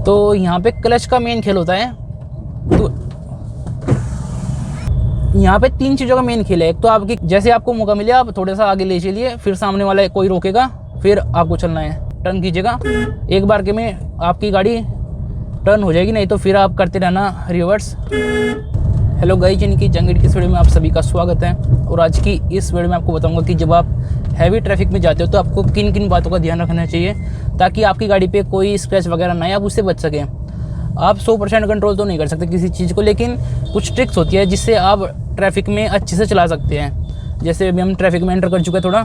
तो यहाँ पे क्लच का मेन खेल होता है। तो यहाँ पे 3 चीज़ों का मेन खेल है। एक तो आपकी जैसे आपको मौका मिले आप थोड़ा सा आगे ले चलिए, फिर सामने वाला कोई रोकेगा, फिर आपको चलना है, टर्न कीजिएगा। एक बार के में आपकी गाड़ी टर्न हो जाएगी, नहीं तो फिर आप करते रहना रिवर्स। हेलो गाइस, इनकी जंगीड की इस वीडियो में आप सभी का स्वागत है। और आज की इस वीडियो में आपको बताऊंगा कि जब आप हैवी ट्रैफिक में जाते हो तो आपको किन किन बातों का ध्यान रखना चाहिए ताकि आपकी गाड़ी पे कोई स्क्रैच वगैरह ना आए, आप उससे बच सकें। आप 100% कंट्रोल तो नहीं कर सकते किसी चीज़ को, लेकिन कुछ ट्रिक्स होती है जिससे आप ट्रैफिक में अच्छे से चला सकते हैं। जैसे अभी हम ट्रैफिक में एंटर कर चुके हैं थोड़ा,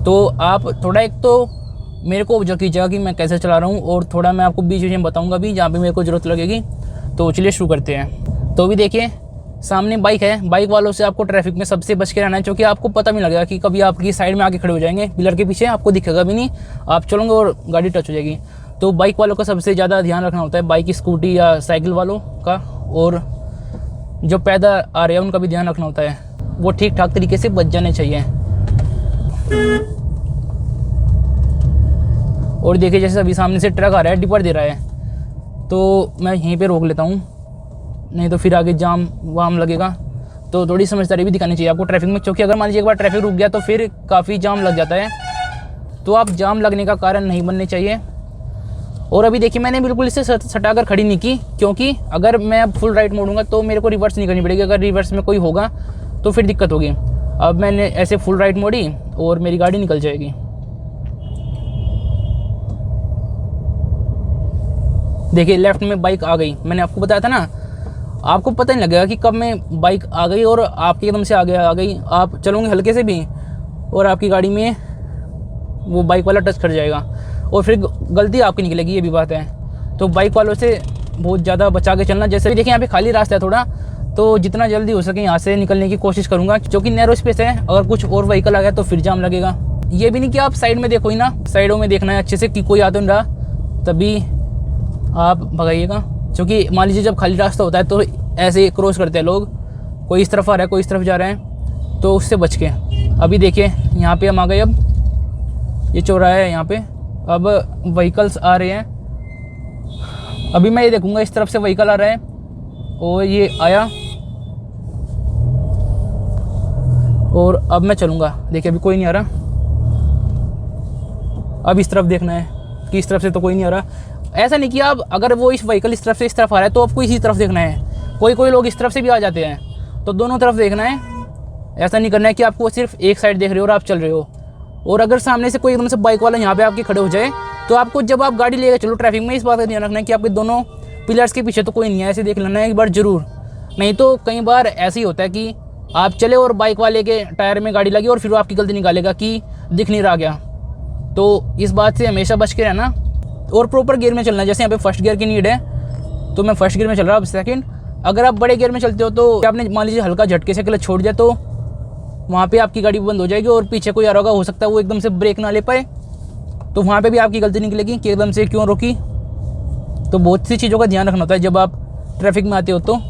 तो आप थोड़ा एक तो मेरे को ऑब्जर्व कीजिएगा कि मैं कैसे चला रहा हूँ, और थोड़ा मैं आपको बीच में बताऊँगा भी जहाँ पर मेरे को ज़रूरत लगेगी। तो चलिए शुरू करते हैं। तो भी देखिए सामने बाइक है, बाइक वालों से आपको ट्रैफिक में सबसे बच के रहना है, क्योंकि आपको पता नहीं लगेगा कि कभी आपकी साइड में आके खड़े हो जाएंगे, पिलर के पीछे आपको दिखेगा भी नहीं, आप चलोगे और गाड़ी टच हो जाएगी। तो बाइक वालों का सबसे ज़्यादा ध्यान रखना होता है, बाइक, स्कूटी या साइकिल वालों का, और जो पैदल आ रहे हैं उनका भी ध्यान रखना होता है। वो ठीक ठाक तरीके से बच जाने चाहिए। और देखिए जैसे अभी सामने से ट्रक आ रहा है, डिपर दे रहा है, तो मैं यहीं पर रोक लेता हूँ, नहीं तो फिर आगे जाम वाम लगेगा। तो थोड़ी समझदारी भी दिखानी चाहिए आपको ट्रैफिक में, क्योंकि अगर मान लीजिए एक बार ट्रैफिक रुक गया तो फिर काफ़ी जाम लग जाता है। तो आप जाम लगने का कारण नहीं बनने चाहिए। और अभी देखिए मैंने बिल्कुल इसे सटाकर खड़ी नहीं की, क्योंकि अगर मैं अब फुल राइट मोड़ूंगा तो मेरे को रिवर्स नहीं करनी पड़ेगी। अगर रिवर्स में कोई होगा तो फिर दिक्कत होगी। अब मैंने ऐसे फुल राइट मोड़ी और मेरी गाड़ी निकल जाएगी। देखिए लेफ्ट में बाइक आ गई, मैंने आपको बताया था ना, आपको पता नहीं लगेगा कि कब में बाइक आ गई और आपकी एकदम से आगे आ गई। आप चलोगे हल्के से भी और आपकी गाड़ी में वो बाइक वाला टच कर जाएगा और फिर गलती आपकी निकलेगी, ये भी बात है। तो बाइक वालों से बहुत ज़्यादा बचा के चलना। जैसे देखिए यहाँ पे खाली रास्ता है थोड़ा, तो जितना जल्दी हो सके यहाँ से निकलने की कोशिश करूँगा, क्योंकि नैरो स्पेस है। अगर कुछ और व्हीकल आ गया तो फिर जाम लगेगा। ये भी नहीं कि आप साइड में देखो ही ना, साइडों में देखना है अच्छे से कि कोई आ तो नहीं रहा, तभी आप भगाइएगा। क्योंकि मान लीजिए जब खाली रास्ता होता है तो ऐसे क्रॉस करते हैं लोग, कोई इस तरफ आ रहा है कोई इस तरफ जा रहा है, तो उससे बच के। अभी देखिए यहाँ पे हम आ गए, अब ये चौराहा है, यहाँ पे अब व्हीकल्स आ रहे हैं। अभी मैं ये देखूँगा इस तरफ से व्हीकल आ रहा है और ये आया, और अब मैं चलूँगा। देखिए अभी कोई नहीं आ रहा। अब इस तरफ देखना है कि इस तरफ से तो कोई नहीं आ रहा। ऐसा नहीं कि आप अगर वो इस व्हीकल इस तरफ से इस तरफ आ रहा है तो आपको इसी तरफ देखना है। कोई लोग इस तरफ से भी आ जाते हैं, तो दोनों तरफ देखना है। ऐसा नहीं करना है कि आपको सिर्फ एक साइड देख रहे हो और आप चल रहे हो। और अगर सामने से कोई एकदम से बाइक वाला यहाँ पे आपके खड़े हो जाए तो आपको, जब आप गाड़ी लेकर चलो ट्रैफिक में, इस बात का ध्यान रखना है कि आपके दोनों पिलर्स के पीछे तो कोई नहीं है। ऐसे देख लेना है एक बार ज़रूर। नहीं तो कई बार ऐसे ही होता है कि आप चले और बाइक वाले के टायर में गाड़ी लगी और फिर वो आपकी गलती निकालेगा कि दिख नहीं रहा गया। तो इस बात से हमेशा बच के रहना और प्रॉपर गियर में चलना है। जैसे यहाँ पे फर्स्ट गियर की नीड है तो मैं फर्स्ट गियर में चल रहा हूँ। अब सेकंड, अगर आप बड़े गियर में चलते हो तो आपने मान लीजिए हल्का झटके से क्लच छोड़ दिया तो वहाँ पे आपकी गाड़ी बंद हो जाएगी, और पीछे कोई आ रहा होगा, हो सकता है वो एकदम से ब्रेक ना ले पाए, तो वहाँ पे भी आपकी गलती निकलेगी कि एकदम से क्यों रोकी। तो बहुत सी चीज़ों का ध्यान रखना होता है जब आप ट्रैफिक में आते हो। तो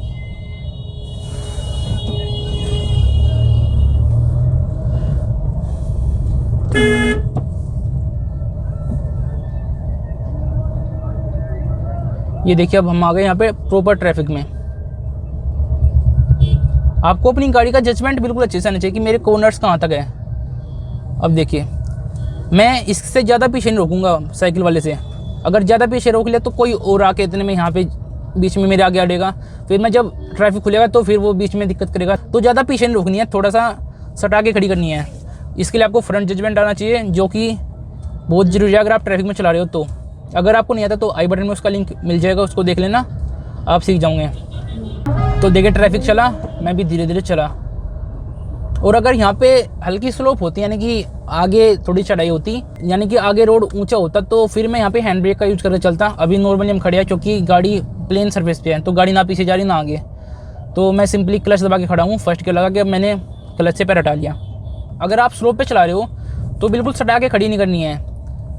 ये देखिए अब हम आ गए यहाँ पे प्रॉपर ट्रैफिक में। आपको अपनी गाड़ी का जजमेंट बिल्कुल अच्छे से आना चाहिए कि मेरे कॉर्नर्स कहाँ तक है। अब देखिए मैं इससे ज़्यादा पीछे नहीं रोकूंगा साइकिल वाले से। अगर ज़्यादा पीछे रोक लिया तो कोई और आके इतने में यहाँ पे बीच में मेरे आगे अड़ेगा, फिर मैं जब ट्रैफिक खुलेगा तो फिर वो बीच में दिक्कत करेगा। तो ज़्यादा पीछे नहीं रोकनी है, थोड़ा सा सटा के खड़ी करनी है। इसके लिए आपको फ्रंट जजमेंट आना चाहिए, जो कि बहुत ज़रूरी है अगर आप ट्रैफिक में चला रहे हो। तो अगर आपको नहीं आता तो आई बटन में उसका लिंक मिल जाएगा, उसको देख लेना, आप सीख जाओगे। तो देखिए ट्रैफिक चला, मैं भी धीरे धीरे चला। और अगर यहाँ पे हल्की स्लोप होती यानी कि आगे थोड़ी चढ़ाई होती, यानी कि आगे रोड ऊंचा होता, तो फिर मैं यहाँ पे हैंड ब्रेक का यूज़ करके चलता। अभी नॉर्मली हम खड़े हैं क्योंकि गाड़ी प्लेन सरफेस पे है, तो गाड़ी ना पीछे जा रही ना आगे, तो मैं सिंपली क्लच दबा के खड़ा हूँ। फर्स्ट गियर लगा के अब मैंने क्लच से पैर हटा लिया। अगर आप स्लोप पे चला रहे हो तो बिल्कुल सटा के खड़ी नहीं करनी है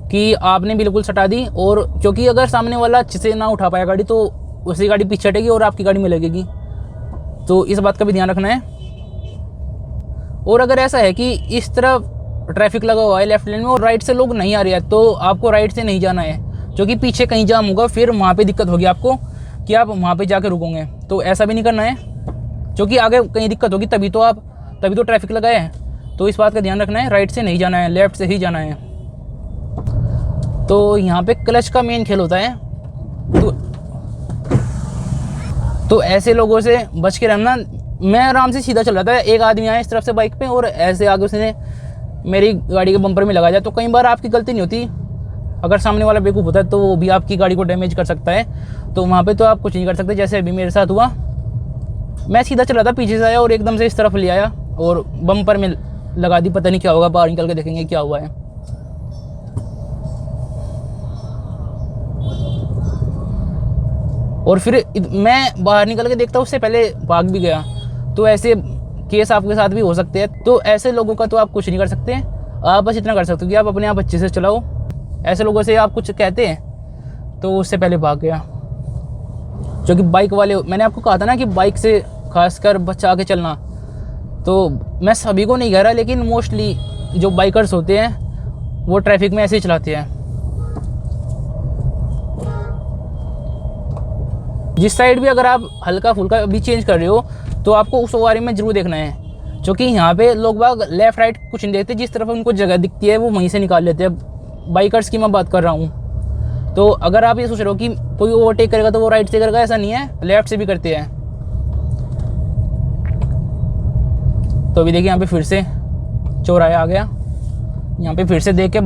कि आपने बिल्कुल सटा दी, और क्योंकि अगर सामने वाला अच्छे से ना उठा पाया गाड़ी तो उसी गाड़ी पीछे हटेगी और आपकी गाड़ी में लगेगी। तो इस बात का भी ध्यान रखना है। और अगर ऐसा है कि इस तरफ ट्रैफिक लगा हुआ है लेफ्ट लेन में और राइट से लोग नहीं आ रहे हैं, तो आपको राइट से नहीं जाना है, क्योंकि पीछे कहीं जाम होगा, फिर वहाँ पे दिक्कत होगी आपको कि आप वहाँ पे जाके रुकोगे। तो ऐसा भी नहीं करना है, क्योंकि आगे कहीं दिक्कत होगी तभी तो ट्रैफिक लगा है। तो इस बात का ध्यान रखना है, राइट से नहीं जाना है, लेफ़्ट से ही जाना है। तो यहाँ पे क्लच का मेन खेल होता है। तो ऐसे लोगों से बच के रहना। मैं आराम से सीधा चल रहा था, एक आदमी आया इस तरफ से बाइक पे और ऐसे आगे उसने मेरी गाड़ी के बम्पर में लगा दिया। तो कई बार आपकी गलती नहीं होती, अगर सामने वाला बेवकूफ़ होता है तो वो भी आपकी गाड़ी को डैमेज कर सकता है। तो वहाँ पे तो आप कुछ नहीं कर सकते। जैसे अभी मेरे साथ हुआ, मैं सीधा चल रहा था, पीछे से आया और एकदम से इस तरफ ले आया और बम्पर में लगा दी। पता नहीं क्या होगा, बाहर निकल के देखेंगे क्या हुआ है। और फिर मैं बाहर निकल के देखता, उससे पहले भाग भी गया। तो ऐसे केस आपके साथ भी हो सकते हैं। तो ऐसे लोगों का तो आप कुछ नहीं कर सकते, आप बस इतना कर सकते हो कि आप अपने आप अच्छे से चलाओ। ऐसे लोगों से आप कुछ कहते हैं तो उससे पहले भाग गया। क्योंकि बाइक वाले, मैंने आपको कहा था ना कि बाइक से खासकर बचा के चलना। तो मैं सभी को नहीं कह रहा, लेकिन मोस्टली जो बाइकर्स होते हैं वो ट्रैफिक में ऐसे ही चलाते हैं। जिस साइड भी अगर आप हल्का फुल्का भी चेंज कर रहे हो तो आपको उस बारे में जरूर देखना है, क्योंकि यहाँ पे लोग बाग लेफ़्ट राइट कुछ नहीं देखते, जिस तरफ उनको जगह दिखती है वो वहीं से निकाल लेते हैं। बाइकर्स की मैं बात कर रहा हूँ। तो अगर आप ये सोच रहे हो कि कोई ओवरटेक करेगा तो वो राइट से करेगा, ऐसा नहीं है, लेफ़्ट से भी करते हैं। तो अभी देखिए यहाँ पे फिर से चौराहा आ गया। यहाँ पे फिर से देख के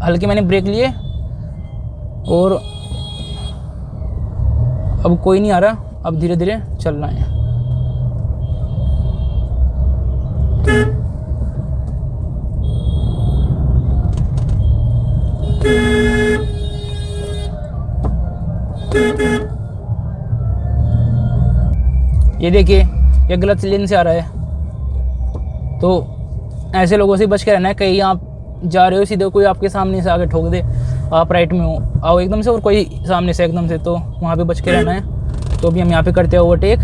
हल्के मैंने ब्रेक लिए और अब कोई नहीं आ रहा, अब धीरे धीरे चलना है। ये देखिए, ये गलत लेन से आ रहा है। तो ऐसे लोगों से बच के रहना है। कहीं आप जा रहे हो सीधे, कोई आपके सामने से आगे ठोक दे, आप राइट में हो, आओ एकदम से, और कोई सामने से एकदम से, तो वहाँ पे बच के रहना है। तो अभी हम यहाँ पे करते हैं ओवरटेक।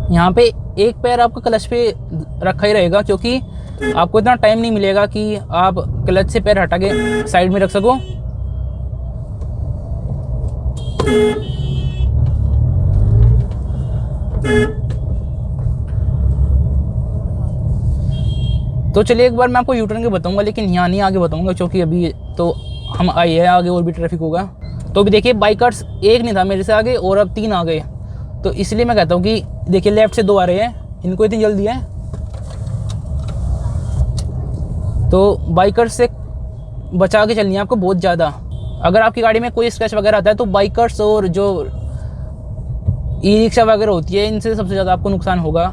यहाँ पे एक पैर आपका क्लच पे रखा ही रहेगा, क्योंकि आपको इतना टाइम नहीं मिलेगा कि आप क्लच से पैर हटा के साइड में रख सको। तो चलिए एक बार मैं आपको यूटर्न के बताऊंगा, लेकिन यहाँ नहीं आगे बताऊंगा, क्योंकि अभी तो हम आए हैं, आगे और भी ट्रैफिक होगा। तो अभी देखिए बाइकर्स एक नहीं था मेरे से आगे और अब 3 आ गए। तो इसलिए मैं कहता हूँ कि देखिए लेफ्ट से 2 आ रहे हैं, इनको इतनी जल्दी है। तो बाइकर्स से बचा के चलनी है आपको बहुत ज़्यादा। अगर आपकी गाड़ी में कोई स्क्रैच वगैरह आता है तो बाइकर्स और जो ई रिक्शा वगैरह होती है इनसे सबसे ज़्यादा आपको नुकसान होगा।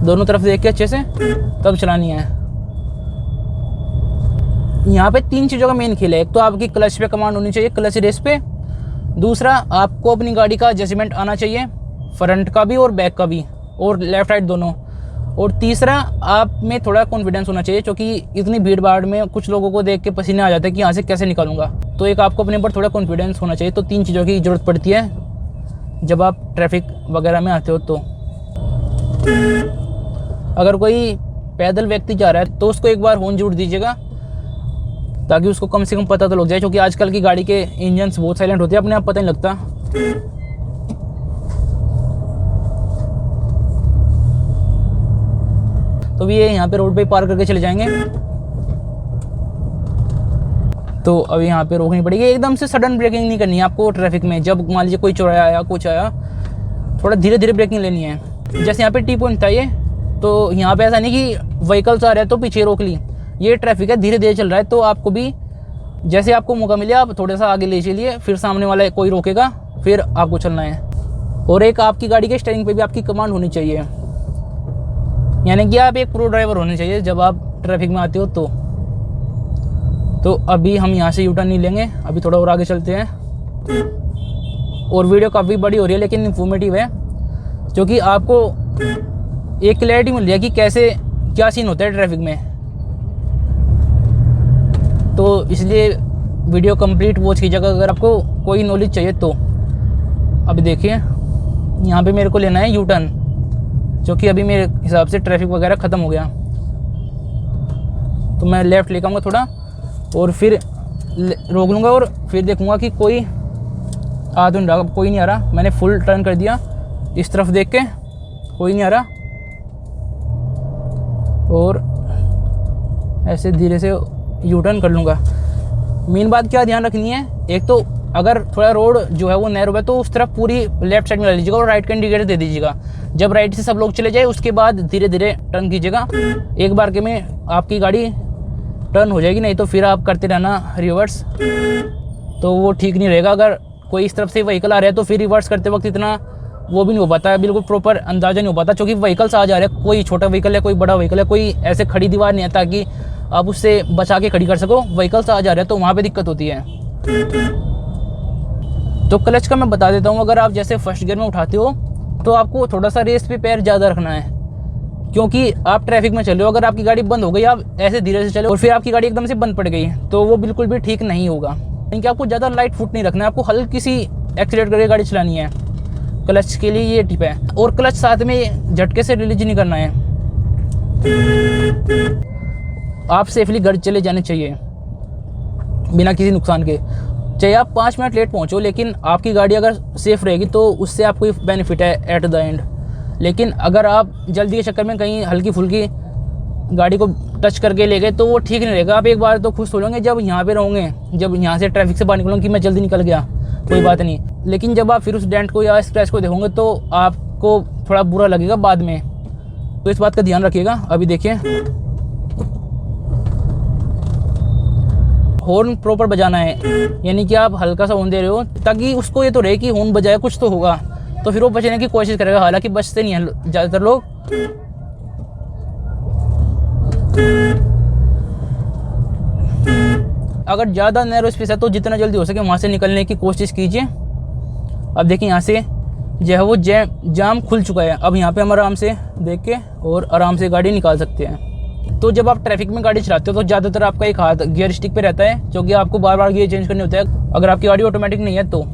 दोनों तरफ देख के अच्छे से तब चलानी है। यहाँ पे 3 चीज़ों का मेन खेल है। एक तो आपकी क्लच पे कमांड होनी चाहिए, क्लच रेस पे। दूसरा, आपको अपनी गाड़ी का जजमेंट आना चाहिए, फ्रंट का भी और बैक का भी, और लेफ्ट राइट दोनों। और तीसरा, आप में थोड़ा कॉन्फिडेंस होना चाहिए, क्योंकि इतनी भीड़ भाड़ में कुछ लोगों को देख के पसीने आ जाते हैं कि यहाँ से कैसे निकालूंगा। तो एक आपको अपने पर थोड़ा कॉन्फिडेंस होना चाहिए। तो 3 चीज़ों की ज़रूरत पड़ती है जब आप ट्रैफिक वगैरह में आते हो। तो अगर कोई पैदल व्यक्ति जा रहा है तो उसको एक बार हॉर्न जरूर दीजिएगा, ताकि उसको कम से कम पता तो लग जाए, क्योंकि आजकल की गाड़ी के इंजन्स बहुत साइलेंट होते हैं, अपने आप पता नहीं लगता। तो ये यहाँ पे रोड पे पार करके चले जाएंगे। तो अभी यहाँ पे रोकनी पड़ेगी। एकदम से सडन ब्रेकिंग नहीं करनी है आपको ट्रैफिक में। जब मान लीजिए कोई चौराहा आया, कुछ आया, थोड़ा धीरे धीरे ब्रेकिंग लेनी है। जैसे यहाँ पे टी पॉइंट था ये, तो यहाँ पे ऐसा नहीं कि व्हीकल्स आ रहे हैं तो पीछे रोक ली। ये ट्रैफिक है, धीरे धीरे चल रहा है, तो आपको भी जैसे आपको मौका मिले आप थोड़ा सा आगे ले चलिए, फिर सामने वाला कोई रोकेगा, फिर आपको चलना है। और एक आपकी गाड़ी के स्टीयरिंग पे भी आपकी कमांड होनी चाहिए, यानी कि आप एक प्रो ड्राइवर होने चाहिए जब आप ट्रैफिक में आते हो। तो अभी हम यहाँ से यूटर्न नहीं लेंगे, अभी थोड़ा और आगे चलते हैं। और वीडियो काफ़ी बड़ी हो रही है लेकिन इन्फॉर्मेटिव है, क्योंकि आपको एक क्लैरिटी मिल रही है कि कैसे क्या सीन होता है ट्रैफिक में। तो इसलिए वीडियो कंप्लीट वॉच कीजिएगा अगर आपको कोई नॉलेज चाहिए तो। अभी देखिए यहाँ पे मेरे को लेना है यू टर्न, जो कि अभी मेरे हिसाब से ट्रैफिक वगैरह ख़त्म हो गया। तो मैं लेफ़्ट लेकर आऊँगा थोड़ा और फिर रोक लूँगा और फिर देखूँगा कि कोई आ तो नहीं रहा, कोई नहीं आ रहा। मैंने फुल टर्न कर दिया, इस तरफ देख के कोई नहीं आ रहा, और ऐसे धीरे से यू टर्न कर लूँगा। मेन बात क्या ध्यान रखनी है, एक तो अगर थोड़ा रोड जो है वो नैरो है तो उस तरफ पूरी लेफ्ट साइड में ला लीजिएगा और राइट का इंडिकेटर दे दीजिएगा। जब राइट से सब लोग चले जाए उसके बाद धीरे धीरे टर्न कीजिएगा। एक बार के में आपकी गाड़ी टर्न हो जाएगी, नहीं तो फिर आप करते रहना रिवर्स, तो वो ठीक नहीं रहेगा। अगर कोई इस तरफ से व्हीकल आ रहा है तो फिर रिवर्स करते वक्त इतना वो भी नहीं हो पाता है, बिल्कुल प्रॉपर अंदाज़ा नहीं हो पाता, क्योंकि व्हीकल्स आ जा रहे हैं, कोई छोटा व्हीकल है कोई बड़ा व्हीकल है, कोई ऐसे खड़ी दीवार नहीं है ताकि आप उससे बचा के खड़ी कर सको। व्हीकल्स आ जा रहे हैं तो वहाँ पे दिक्कत होती है। तो क्लच का मैं बता देता हूँ, अगर आप जैसे फर्स्ट गियर में उठाते हो तो आपको थोड़ा सा रेस पे पैर ज़्यादा रखना है, क्योंकि आप ट्रैफिक में चल रहे हो। अगर आपकी गाड़ी बंद हो गई, आप ऐसे धीरे से चले और फिर आपकी गाड़ी एकदम से बंद पड़ गई, तो वो बिल्कुल भी ठीक नहीं होगा। क्योंकि आपको ज़्यादा लाइट फुट नहीं रखना है, आपको हल्की सी एक्सीलेट करके गाड़ी चलानी है। क्लच के लिए ये टिप है, और क्लच साथ में झटके से रिलीज नहीं करना है। आप सेफली घर चले जाने चाहिए बिना किसी नुकसान के। चाहे आप 5 मिनट लेट पहुंचो, लेकिन आपकी गाड़ी अगर सेफ़ रहेगी तो उससे आपको ही बेनिफिट है एट द एंड। लेकिन अगर आप जल्दी के चक्कर में कहीं हल्की फुल्की गाड़ी को टच करके ले गए तो वो ठीक नहीं रहेगा। आप एक बार तो खुश हो जाओगे जब यहाँ पे रहोगे, जब यहाँ से ट्रैफिक से बाहर निकलोगे कि मैं जल्दी निकल गया, कोई बात नहीं। लेकिन जब आप फिर उस डेंट को या स्क्रैच को देखोगे तो आपको थोड़ा बुरा लगेगा बाद में, तो इस बात का ध्यान रखिएगा। अभी देखिए हॉर्न प्रॉपर बजाना है, यानी कि आप हल्का सा हॉर्न दे रहे हो ताकि उसको ये तो रहे कि हॉर्न बजाया कुछ तो होगा, तो फिर वो बचने की कोशिश करेगा। हालांकि बचते नहीं हैं ज़्यादातर लोग। अगर ज़्यादा नैरो स्पेस है तो जितना जल्दी हो सके वहाँ से निकलने की कोशिश कीजिए। अब देखिए यहाँ से जो है वो जाम खुल चुका है। अब यहाँ पे हम आराम से देख के और आराम से गाड़ी निकाल सकते हैं। तो जब आप ट्रैफिक में गाड़ी चलाते हो तो ज़्यादातर आपका एक हाथ गियर स्टिक पे रहता है, क्योंकि आपको बार बार गियर चेंज करने होते हैं अगर आपकी गाड़ी ऑटोमेटिक नहीं है तो।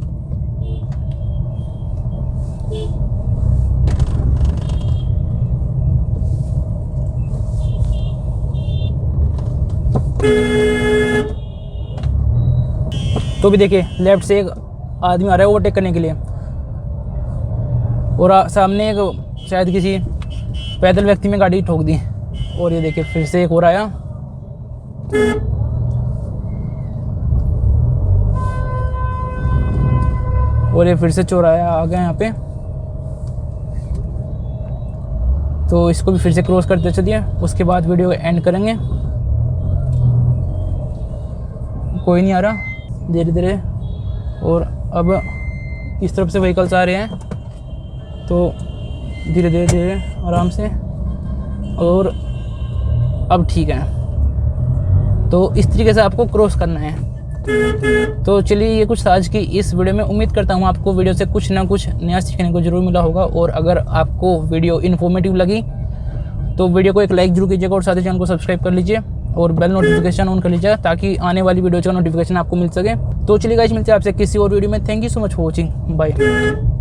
तो भी देखिए लेफ्ट से एक आदमी आ रहा है ओवरटेक करने के लिए, और सामने एक शायद किसी पैदल व्यक्ति में गाड़ी ठोक दी, और ये देखिए फिर से एक और आया। और ये फिर से चौराहा आ गया यहाँ पे, तो इसको भी फिर से क्रॉस करते चलिए। उसके बाद वीडियो एंड करेंगे। कोई नहीं आ रहा धीरे धीरे, और अब इस तरफ से व्हीकल्स आ रहे हैं, तो धीरे धीरे धीरे आराम से, और अब ठीक है। तो इस तरीके से आपको क्रॉस करना है। तो चलिए ये कुछ आज की इस वीडियो में, उम्मीद करता हूँ आपको वीडियो से कुछ ना कुछ नया सीखने को जरूर मिला होगा। और अगर आपको वीडियो इन्फॉर्मेटिव लगी तो वीडियो को एक लाइक जरूर कीजिएगा, और साथ ही चैनल को सब्सक्राइब कर लीजिए और बेल नोटिफिकेशन ऑन कर लीजिएगा ताकि आने वाली वीडियो का नोटिफिकेशन आपको मिल सके। तो चलिए गाइस, मिलते हैं आपसे किसी और वीडियो में। Thank you so much for watching, bye.